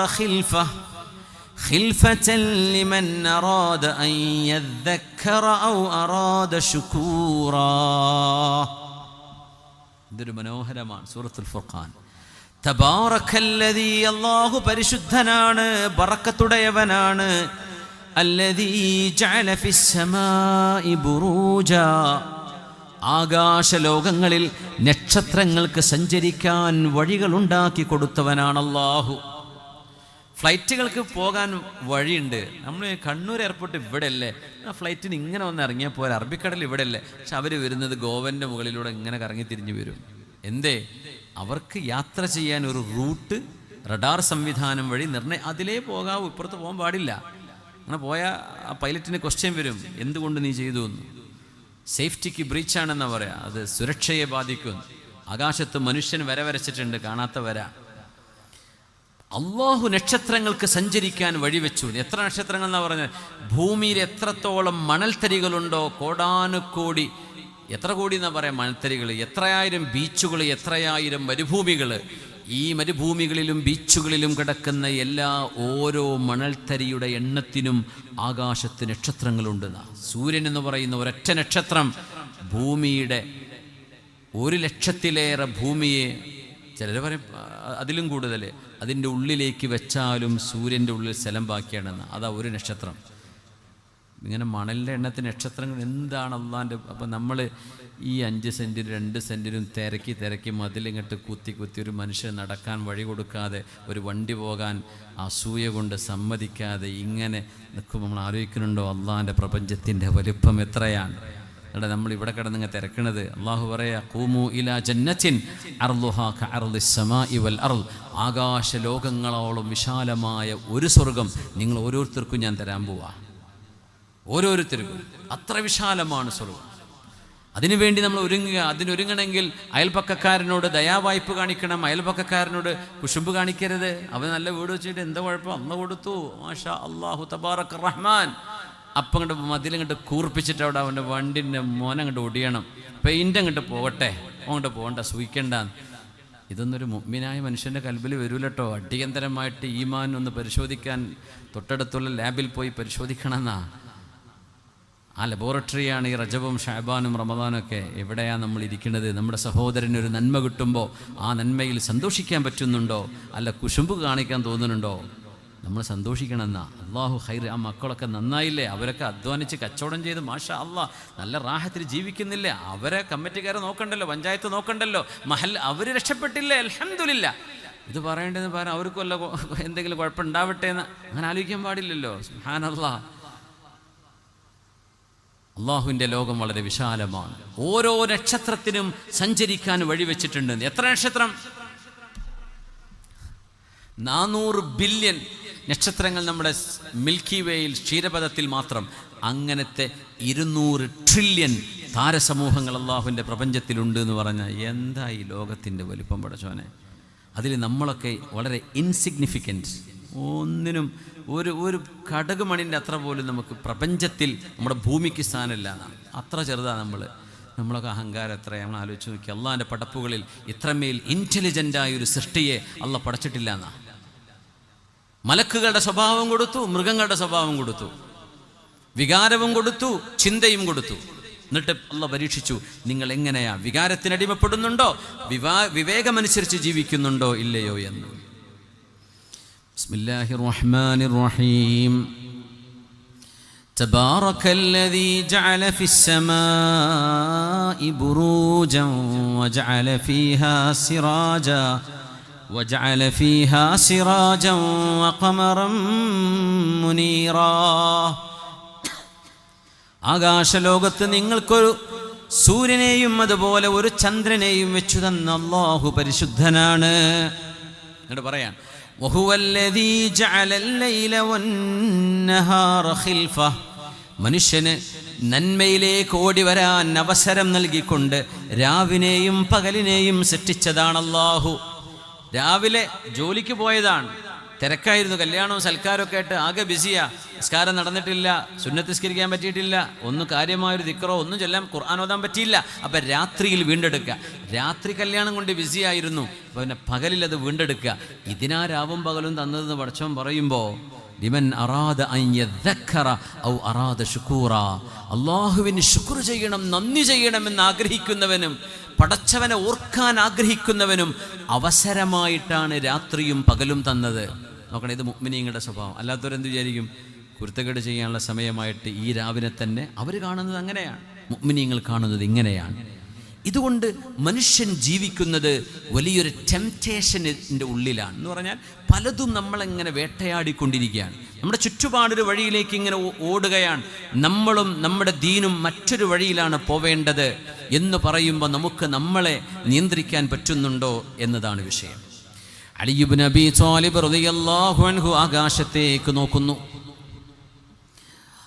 خلفة لمن أراد أن يذكر أو أراد شكورا. ഇതൊരു മനോഹരമാണ് സൂറത്തുൽ ഫുർഖാൻ. തബാറകല്ലദീ, അല്ലാഹു പരിശുദ്ധനാണ്, ബറക്കത്തുടയവനാണ്. അല്ലദീ ജഅല ഫിസ്സമാഇ ബുറൂജാ, ആകാശലോകങ്ങളിൽ നക്ഷത്രങ്ങൾക്ക് സഞ്ചരിക്കാൻ വഴികളുണ്ടാക്കി കൊടുത്തവനാണ് അല്ലാഹു. ഫ്ലൈറ്റുകൾക്ക് പോകാൻ വഴിയുണ്ട്. നമ്മൾ കണ്ണൂർ എയർപോർട്ട് ഇവിടെ അല്ലേ, ആ ഫ്ലൈറ്റിന് ഇങ്ങനെ വന്ന് ഇറങ്ങിയാൽ പോലെ. അറബിക്കടൽ ഇവിടെ അല്ലേ, പക്ഷെ അവർ വരുന്നത് ഗോവൻ്റെ മുകളിലൂടെ ഇങ്ങനെ കറങ്ങി തിരിഞ്ഞു വരും. എന്തേ? അവർക്ക് യാത്ര ചെയ്യാൻ ഒരു റൂട്ട് റഡാർ സംവിധാനം വഴി അതിലേ പോകാവൂ, ഇപ്പുറത്ത് പോകാൻ പാടില്ല. അങ്ങനെ പോയാൽ ആ പൈലറ്റിന് ക്വസ്റ്റ്യൻ വരും, എന്തുകൊണ്ട് നീ ചെയ്തു എന്ന്. സേഫ്റ്റിക്ക് ബ്രീച്ചാണെന്നാണ് പറയാം, അത് സുരക്ഷയെ ബാധിക്കും. ആകാശത്ത് മനുഷ്യൻ വര വരച്ചിട്ടുണ്ട്, കാണാത്ത വര. അള്ളാഹു നക്ഷത്രങ്ങൾക്ക് സഞ്ചരിക്കാൻ വഴിവെച്ചു. എത്ര നക്ഷത്രങ്ങൾ എന്നാ പറഞ്ഞത്? ഭൂമിയിൽ എത്രത്തോളം മണൽത്തരികളുണ്ടോ കോടാനുകോടി, എത്ര കോടി എന്നാ പറയാം മണൽത്തരികൾ, എത്രയായിരം ബീച്ചുകൾ, എത്രയായിരം മരുഭൂമികൾ. ഈ മരുഭൂമികളിലും ബീച്ചുകളിലും കിടക്കുന്ന ഓരോ മണൽത്തരിയുടെ എണ്ണത്തിനും ആകാശത്ത് നക്ഷത്രങ്ങളുണ്ടെന്നാ. സൂര്യൻ എന്ന് പറയുന്ന ഒരൊറ്റ നക്ഷത്രം ഭൂമിയുടെ 100,000-ലേറെ ഭൂമിയെ, ചിലർ പറയും അതിലും കൂടുതൽ, അതിൻ്റെ ഉള്ളിലേക്ക് വെച്ചാലും സൂര്യൻ്റെ ഉള്ളിൽ സ്ഥലം ബാക്കിയാണെന്ന്. അതാ ഒരു നക്ഷത്രം. ഇങ്ങനെ മണലിൻ്റെ എണ്ണത്തിന് നക്ഷത്രങ്ങൾ എന്താണ് അള്ളാൻ്റെ. അപ്പം നമ്മൾ ഈ 5 സെൻറ്റിനും 2 സെൻറ്റിനും തിരക്കി മതിലിങ്ങോട്ട് കുത്തി ഒരു മനുഷ്യൻ നടക്കാൻ വഴി കൊടുക്കാതെ, ഒരു വണ്ടി പോകാൻ അസൂയ കൊണ്ട് സമ്മതിക്കാതെ ഇങ്ങനെ നിൽക്കുമ്പോൾ നമ്മൾ ആലോചിക്കുന്നുണ്ടോ അള്ളാൻ്റെ പ്രപഞ്ചത്തിൻ്റെ വലിപ്പം എത്രയാണ്? അവിടെ നമ്മൾ ഇവിടെ കിടന്നിങ്ങ് തിരക്കണത്. അള്ളാഹു പറയാ, ഖൂമു ഇലാ ജന്നത്തിൻ അർളുഹാ കഅർളിസ് സമാഇ വൽ അർള്. ആകാശ ലോകങ്ങളോളം വിശാലമായ ഒരു സ്വർഗം നിങ്ങൾ ഓരോരുത്തർക്കും ഞാൻ തരാൻ പോവാ. ഓരോരുത്തർക്കും അത്ര വിശാലമാണ് സ്വർഗം. അതിനുവേണ്ടി നമ്മൾ ഒരുങ്ങുക. അതിനൊരുങ്ങണമെങ്കിൽ അയൽപക്കക്കാരനോട് ദയാവായ്പ് കാണിക്കണം, അയൽപക്കക്കാരനോട് കുശുമ്പ് കാണിക്കരുത്. അവൻ നല്ല വീട് വെച്ചിട്ട് എന്താ കുഴപ്പം, അന്ന് കൊടുത്തു, മാഷാ അല്ലാഹു തബാറക റഹ്മാൻ. അപ്പം അങ്ങോട്ട് മതിലങ്ങോട്ട് കൂർപ്പിച്ചിട്ട് അവിടെ അവൻ്റെ വണ്ടിൻ്റെ മോനങ്ങോട്ട് ഒടിയണം, പെയിൻ്റ് അങ്ങോട്ട് പോകട്ടെ, അങ്ങോട്ട് പോകണ്ട, സൂഹിക്കണ്ട. ഇതൊന്നൊരു മുഅ്മിനായ മനുഷ്യൻ്റെ കൽബിൽ വരൂലട്ടോ. അടിയന്തരമായിട്ട് ഈമാൻ ഒന്ന് പരിശോധിക്കാൻ തൊട്ടടുത്തുള്ള ലാബിൽ പോയി പരിശോധിക്കണമെന്നാ. ആ ലബോറട്ടറിയാണ് ഈ റജബും ഷഅബാനും റമദാനൊക്കെ. എവിടെയാണ് നമ്മൾ ഇരിക്കുന്നത്? നമ്മുടെ സഹോദരനൊരു നന്മ കിട്ടുമ്പോൾ ആ നന്മയിൽ സന്തോഷിക്കാൻ പറ്റുന്നുണ്ടോ, അല്ല കുശുമ്പ് കാണിക്കാൻ തോന്നുന്നുണ്ടോ? നമ്മൾ സന്തോഷിക്കണമെന്നാ. അള്ളാഹു ഖൈർ. ആ മക്കളൊക്കെ നന്നായില്ലേ, അവരൊക്കെ അധ്വാനിച്ച് കച്ചവടം ചെയ്ത് മാഷാ അള്ളാ നല്ല റാഹത്തിൽ ജീവിക്കുന്നില്ലേ, അവരെ കമ്മിറ്റിക്കാരെ നോക്കണ്ടല്ലോ, പഞ്ചായത്ത് നോക്കണ്ടല്ലോ, മഹൽ അവർ രക്ഷപ്പെട്ടില്ലേ, അൽഹംദുലില്ലാ. ഇത് പറയേണ്ടതെന്ന് പറയാൻ അവർക്കും വല്ല എന്തെങ്കിലും കുഴപ്പമുണ്ടാവട്ടെ എന്ന് അങ്ങനെ ആലോചിക്കാൻ പാടില്ലല്ലോ. സുബ്ഹാനല്ലാഹ്. അള്ളാഹുവിൻ്റെ ലോകം വളരെ വിശാലമാണ്. ഓരോ നക്ഷത്രത്തിനും സഞ്ചരിക്കാൻ വഴിവെച്ചിട്ടുണ്ട്. എത്ര നക്ഷത്രം? 400 ബില്യൺ നക്ഷത്രങ്ങൾ നമ്മുടെ മിൽക്കി വേയിൽ ക്ഷീരപഥത്തിൽ മാത്രം. അങ്ങനത്തെ 200 ട്രില്യൺ താരസമൂഹങ്ങൾ അള്ളാഹുവിൻ്റെ പ്രപഞ്ചത്തിലുണ്ട് എന്ന് പറഞ്ഞാൽ എന്താ ഈ ലോകത്തിൻ്റെ വലിപ്പം പടച്ചോനെ. അതിൽ നമ്മളൊക്കെ വളരെ ഇൻസിഗ്നിഫിക്കൻറ്റ്, ഒന്നിനും ഒരു കടകുമണിൻ്റെ അത്ര പോലും നമുക്ക് പ്രപഞ്ചത്തിൽ നമ്മുടെ ഭൂമിക്ക് സ്ഥാനമില്ല. അത്ര ചെറുതാണ് നമ്മളൊക്കെ അഹങ്കാരം എത്രയാണ്. നമ്മൾ ആലോചിച്ച് നോക്കി, അള്ളാഹിൻ്റെ പടപ്പുകളിൽ ഇത്രമേൽ ഇൻ്റലിജൻ്റായ ഒരു സൃഷ്ടിയെ അള്ളാഹ് പടച്ചിട്ടില്ല എന്നാ. മലക്കുകളുടെ സ്വഭാവം കൊടുത്തു, മൃഗങ്ങളുടെ സ്വഭാവം കൊടുത്തു, വികാരവും കൊടുത്തു, ചിന്തയും കൊടുത്തു. എന്നിട്ട് അള്ളാഹ് പരീക്ഷിച്ചു, നിങ്ങൾ എങ്ങനെയാ, വികാരത്തിനടിമപ്പെടുന്നുണ്ടോ, വിവേകമനുസരിച്ച് ജീവിക്കുന്നുണ്ടോ ഇല്ലയോ എന്ന്. ബിസ്മില്ലാഹിർ റഹ്മാനിർ റഹീം. തബാറകല്ലദീ ജഅല ഫിസ്സമാഇ ബുറൂജൻ وجعل فيها سراجا وقمرا منيرا. ആകാശലോകത്ത് നിങ്ങൾക്കൊരു സൂര്യനെയും അതുപോലെ ഒരു ചന്ദ്രനെയും വെച്ചു തന്ന അല്ലാഹു പരിശുദ്ധനാണ്. എന്നിട്ട് പറയാൻ, വഹുവല്ലദീ ജഅലൽ ലൈല വന്നഹാറ ഖിൽഫ. മനുഷ്യന് നന്മയിലേക്ക് ഓടി വരാൻ അവസരം നൽകിക്കൊണ്ട് രാവിനെയും പകലിനെയും സൃഷ്ടിച്ചതാണ് അല്ലാഹു. രാവിലെ ജോലിക്ക് പോയതാണ്, തിരക്കായിരുന്നു, കല്യാണവും സൽക്കാരമൊക്കെ ആയിട്ട് ആകെ ബിസിയാ. നിസ്കാരം നടന്നിട്ടില്ല, സുന്നത്ത് നിസ്കരിക്കാൻ പറ്റിയിട്ടില്ല, ഒന്നും കാര്യമായൊരു ദിക്റോ ഒന്നും ചൊല്ലാൻ ഖുർആൻ ഓതാൻ പറ്റിയില്ല. അപ്പം രാത്രിയിൽ വീണ്ടെടുക്കുക. രാത്രി കല്യാണം കൊണ്ട് ബിസിയായിരുന്നു, അപ്പം പിന്നെ പകലിൽ അത് വീണ്ടെടുക്കുക. ഇതിനാ രാവും പകലും തന്നതെന്ന് പടച്ചവൻ പറയുമ്പോൾ, ലിമൻ അറാദ അൻ യദ്ദക്കറ ഔ അറാദ ശുക്കൂറ. അള്ളാഹുവിന് ശുക്ർ ചെയ്യണം, നന്ദി ചെയ്യണമെന്ന് ആഗ്രഹിക്കുന്നവനും പടച്ചവനെ ഓർക്കാൻ ആഗ്രഹിക്കുന്നവനും അവസരമായിട്ടാണ് രാത്രിയും പകലും തന്നത്. നോക്കണം, ഇത് മുഅ്മിനീങ്ങളുടെ സ്വഭാവം. അല്ലാത്തവരെന്ത് വിചാരിക്കും? കുരുത്തക്കേട് ചെയ്യാനുള്ള സമയമായിട്ട് ഈ രാവിനെ തന്നെ അവർ കാണുന്നത് അങ്ങനെയാണ്, മുഅ്മിനീങ്ങൾ കാണുന്നത് ഇങ്ങനെയാണ്. ഇതുകൊണ്ട് മനുഷ്യൻ ജീവിക്കുന്നത് വലിയൊരു ടെംപ്റ്റേഷൻ്റെ ഉള്ളിലാണ്. എന്ന് പറഞ്ഞാൽ പലതും നമ്മളെങ്ങനെ വേട്ടയാടിക്കൊണ്ടിരിക്കുകയാണ്. നമ്മുടെ ചുറ്റുപാടൊരു വഴിയിലേക്ക് ഇങ്ങനെ ഓടുകയാണ്. നമ്മളും നമ്മുടെ ദീനും മറ്റൊരു വഴിയിലാണ് പോവേണ്ടത് എന്ന് പറയുമ്പോൾ നമുക്ക് നമ്മളെ നിയന്ത്രിക്കാൻ പറ്റുന്നുണ്ടോ എന്നതാണ് വിഷയം. അലി ഇബ്നു അബീ ത്വാലിബ് റളിയല്ലാഹു അൻഹു ആകാശത്തേക്ക് നോക്കുന്നു.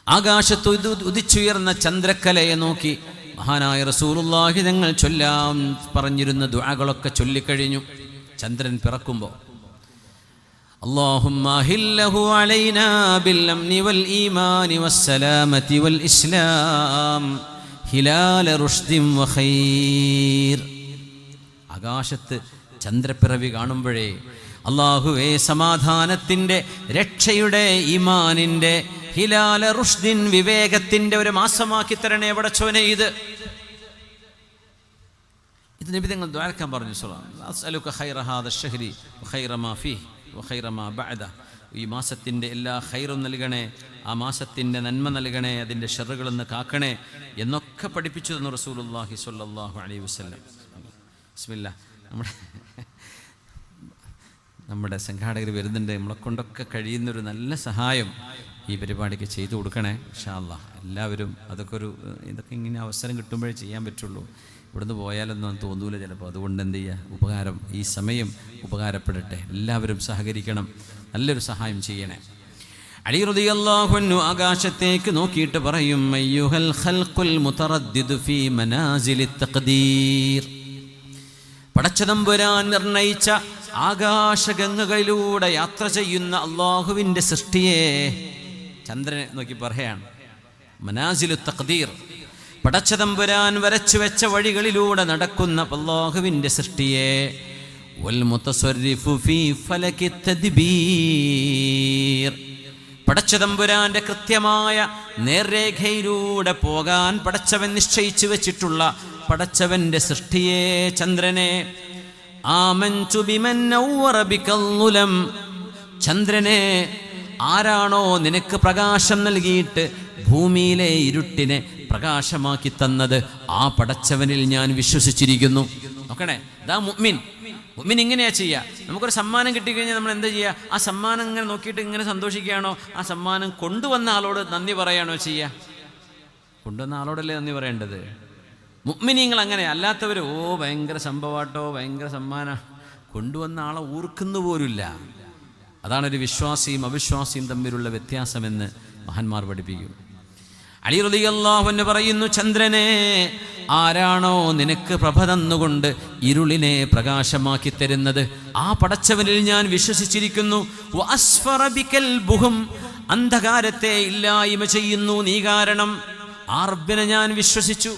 ആകാശത്ത് ഉദിച്ചുയർന്ന ചന്ദ്രക്കലയെ നോക്കി മഹാനായ റസൂലുള്ളാഹി തങ്ങൾ ചൊല്ലാൻ പറഞ്ഞിരുന്ന ദുആകളൊക്കെ ചൊല്ലിക്കഴിഞ്ഞു. ചന്ദ്രൻ പിറക്കുമ്പോൾ اللهم أهله علينا بالأمن والإيمان والسلامة والإسلام هلال رشد وخير. ആകാശത്ത് ചന്ദ്രപ്പിറവി കാണുമ്പോഴേ അല്ലാഹുവേ സമാധാനത്തിൻ്റെ, രക്ഷയുടെ, ഈമാനിൻ്റെ, ഹിലാല റുഷ്ദിൻ വിവേകത്തിൻ്റെ ഒരു മാസമാക്കി തരണേ പടച്ചോനെ. ഇത് നബി തങ്ങൾ ദുആക്കാൻ പറഞ്ഞു. അസ്അലുക ഖൈറ ഹാദ അശ്ശഹരി വഖൈറ മാ ഫീഹി വഖൈറ മാ ബഅദ. ഈ മാസത്തിൻ്റെ എല്ലാ ഖൈറും നൽകണേ, ആ മാസത്തിൻ്റെ നന്മ നൽകണേ, അതിൻ്റെ ഷർറുകളിൽ നിന്ന് കാക്കണേ എന്നൊക്കെ പഠിപ്പിച്ചു തന്നു റസൂലുള്ളാഹി സ്വല്ലല്ലാഹു അലൈഹി വസല്ലം. ബിസ്മില്ലാ. നമ്മുടെ സംഘാടകർ വരുന്നുണ്ട്. നമ്മളെ കൊണ്ടൊക്കെ കഴിയുന്നൊരു നല്ല സഹായം ഈ പരിപാടിക്ക് ചെയ്തു കൊടുക്കണേ ഇൻഷാ അല്ലാഹ്. എല്ലാവരും ഇതൊക്കെ ഇങ്ങനെ അവസരം കിട്ടുമ്പോഴേ ചെയ്യാൻ പറ്റുള്ളൂ. ഇവിടുന്ന് പോയാലൊന്നും തോന്നൂല ചിലപ്പോൾ. അതുകൊണ്ട് എന്ത് ചെയ്യുക, ഉപകാരം, ഈ സമയം ഉപകാരപ്പെടട്ടെ. എല്ലാവരും സഹകരിക്കണം, നല്ലൊരു സഹായം ചെയ്യണേ. അലി റളിയല്ലാഹു അൻഹു ആകാശത്തേക്ക് നോക്കിയിട്ട് പറയും, അയ്യുഹൽ ഖൽഖുൽ മുതറദ്ദിദു ഫീ മനാസിലിത് തഖ്ദീർ. പടച്ചതമ്പുരാൻ നിർണയിച്ച ആകാശഗംഗകളിലൂടെ യാത്ര ചെയ്യുന്ന അള്ളാഹുവിൻ്റെ സൃഷ്ടിയെ. ചന്ദ്രനെ നോക്കി പറയാണ് മനാസിലുത് തഖ്ദീർ, പടച്ചതമ്പുരാൻ വരച്ചു വെച്ച വഴികളിലൂടെ നടക്കുന്ന അല്ലാഹുവിൻ്റെ സൃഷ്ടിയെ. വൽ മുതസർരിഫു ഫീ ഫലകിത് തദ്ബീർ, പടച്ചതമ്പുരാന്റെ കൃത്യമായ നേർരേഖയിലൂടെ പോകാൻ പടച്ചവൻ നിശ്ചയിച്ചു വെച്ചിട്ടുള്ള പടച്ചവന്റെ സൃഷ്ടിയെ, ചന്ദ്രനെ. ആമൻതു ബിമൻ നവ്വറ ബികൽ ളുലം, ചന്ദ്രനെ ആരാണോ നിനക്ക് പ്രകാശം നൽകിയിട്ട് ഭൂമിയിലെ ഇരുട്ടിനെ പ്രകാശമാക്കി തന്നത്, ആ പടച്ചവനിൽ ഞാൻ വിശ്വസിച്ചിരിക്കുന്നു. നോക്കണേ, ഇതാ മുഅ്മിൻ. മുഅ്മിൻ ഇങ്ങനെയാ ചെയ്യുക. നമുക്കൊരു സമ്മാനം കിട്ടിക്കഴിഞ്ഞാൽ നമ്മൾ എന്താ ചെയ്യുക? ആ സമ്മാനം ഇങ്ങനെ നോക്കിയിട്ട് ഇങ്ങനെ സന്തോഷിക്കുകയാണോ? ആ സമ്മാനം കൊണ്ടുവന്ന ആളോട് നന്ദി പറയാണോ ചെയ്യുക? കൊണ്ടുവന്ന ആളോടല്ലേ നന്ദി പറയേണ്ടത്. മുഅ്മിനീങ്ങൾ അങ്ങനെ. അല്ലാത്തവർ ഭയങ്കര സംഭവാട്ടോ, ഭയങ്കര സമ്മാനം, കൊണ്ടുവന്ന ആളെ ഓർക്കുന്നു പോലുമില്ല. അതാണൊരു വിശ്വാസിയും അവിശ്വാസിയും തമ്മിലുള്ള വ്യത്യാസമെന്ന് മഹാന്മാർ പഠിപ്പിക്കും. അലി റളിയല്ലാഹു അൻഹു പറയുന്നു, ചന്ദ്രനെ ആരാണോ നിനക്ക് പ്രഭ തന്നുകൊണ്ട് ഇരുളിനെ പ്രകാശമാക്കി തരുന്നത്, ആ പടച്ചവനിൽ ഞാൻ വിശ്വസിച്ചിരിക്കുന്നു. വഅസ്ഫറ ബികൽ ബുഹും, അന്ധകാരത്തെ ഇല്ലായ്മ ചെയ്യുന്നു നീ കാരണം, ആ റബ്ബിനെ ഞാൻ വിശ്വസിച്ചു.